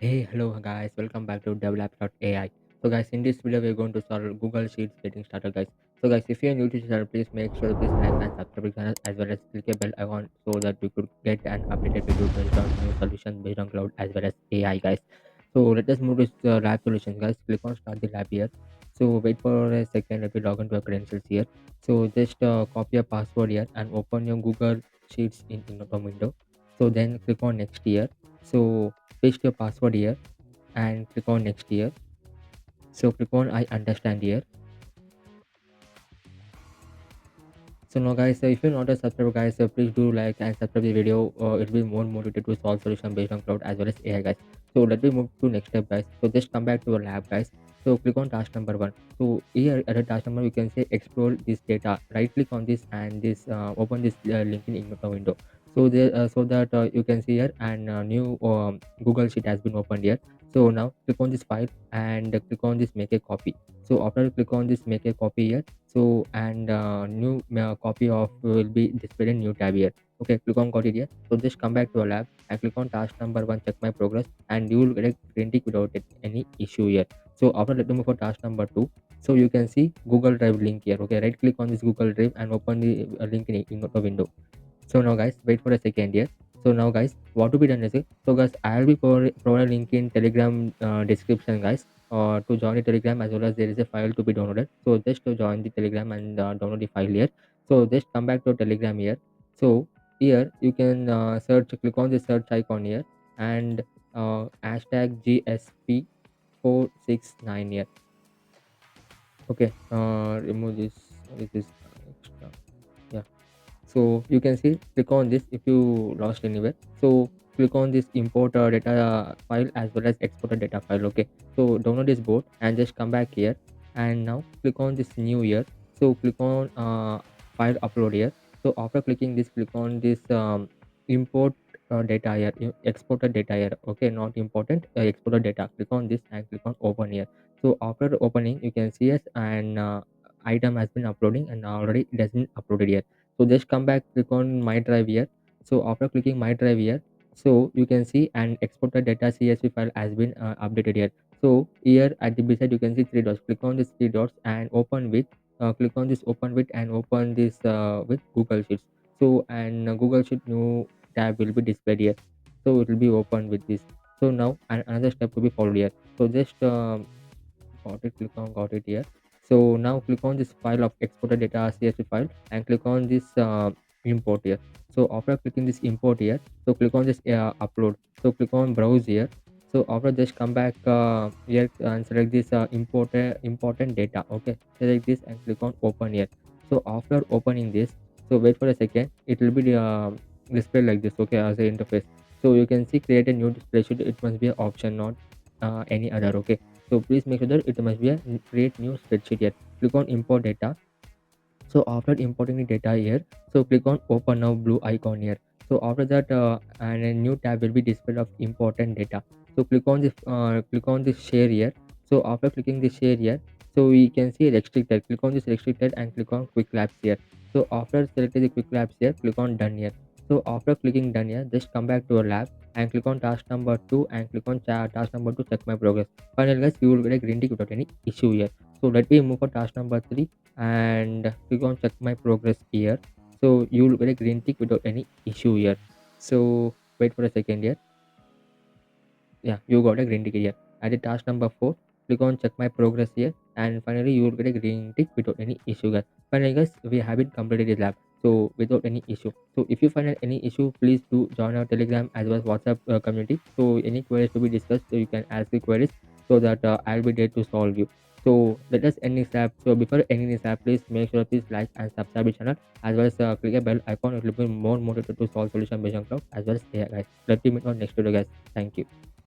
Hey, hello guys, welcome back to develop.ai. So guys, in this video we're going to solve Google Sheets getting started guys. So guys, if you're new to the channel, please make sure to please like and subscribe to the channel as well as click a bell icon so that we could get an updated video based on new solution based on cloud as well as AI guys. So let us move to lab solutions guys. Click on start the lab here. So wait for a second, let me log into your credentials here. So just copy a password here and open your Google Sheets in the window. So then click on next here. So paste your password here and click on next here. So click on I understand here. So now guys, if you're not a subscriber guys, please do like and subscribe the video. It'll be more motivated to solve solution based on cloud as well as AI guys. So let me move to next step guys. So just come back to our lab guys. So click on task number one. So here at the task number you can say explore this data. Right click on this and this open this link in Ignota window. So there so that you can see here and new Google sheet has been opened here. So now click on this file and click on this make a copy. So after you click on this make a copy here, so and new copy of will be displayed in new tab here. Okay, click on got it here. So just come back to a lab and click on task number one, check my progress, and you will get a green tick without any issue here. So after let me move for task number two. So you can see Google Drive link here. Okay, right click on this Google Drive and open the link in the window. So now guys, wait for a second here. So now guys, what to be done is it? So guys, I'll be providing link in Telegram description guys. To join the Telegram as well as there is a file to be downloaded. So just to join the Telegram and download the file here. So just come back to Telegram here. So here you can search, click on the search icon here and hashtag GSP469 here. Okay, remove this. This is extra. Yeah, so you can see click on this if you lost anywhere. So click on this import data file as well as export a data file. Okay, so download this board and just come back here and now click on this new here. So click on file upload here. So after clicking this, click on this import data here, exported data here. Okay, not important, exported data. Click on this and click on open here. So after opening you can see as an item has been uploading and already it has been uploaded here. So just come back, click on my drive here. So after clicking my drive here, so you can see an exported data CSV file has been updated here. So here at the beside you can see three dots. Click on these three dots and open with click on this open with and open this with Google Sheets. So and Google Sheet new tab will be displayed here. So it will be open with this. So now another step to be followed here. So just got it, click on got it here. So now click on this file of exported data CSV file and click on this import here. So after clicking this import here, so click on this upload. So click on browse here. So after just come back here and select this important data. Okay, select this and click on open here. So after opening this, so wait for a second, it will be displayed like this. Okay, as a interface. So you can see create a new display sheet. It must be an option, not any other. Okay, so please make sure that it must be a create new spreadsheet here. Click on import data. So after importing the data here, so click on open now blue icon here. So after that and a new tab will be displayed of important data. So click on this share here. So after clicking this share here, so we can see restricted. Click on this restricted and click on quick labs here. So after selecting the quick labs here, click on done here. So after clicking done here, just come back to our lab and click on task number 2 and click on task number 2 check my progress. Finally guys, you will get a green tick without any issue here. So let me move for task number 3 and click on check my progress here. So you will get a green tick without any issue here. So wait for a second here. Yeah, you got a green tick here. At the task number 4, click on check my progress here and finally you will get a green tick without any issue guys. Finally guys, we have it completed this lab, so without any issue. So if you find any issue, please do join our Telegram as well as WhatsApp community. So any queries to be discussed, so you can ask the queries so that I'll be there to solve you. So let us end this app. So before ending this app, please make sure please like and subscribe the channel as well as click a bell icon. It will be more motivated to solve solution based on cloud as well as AI guys. Let me meet on next video guys. Thank you.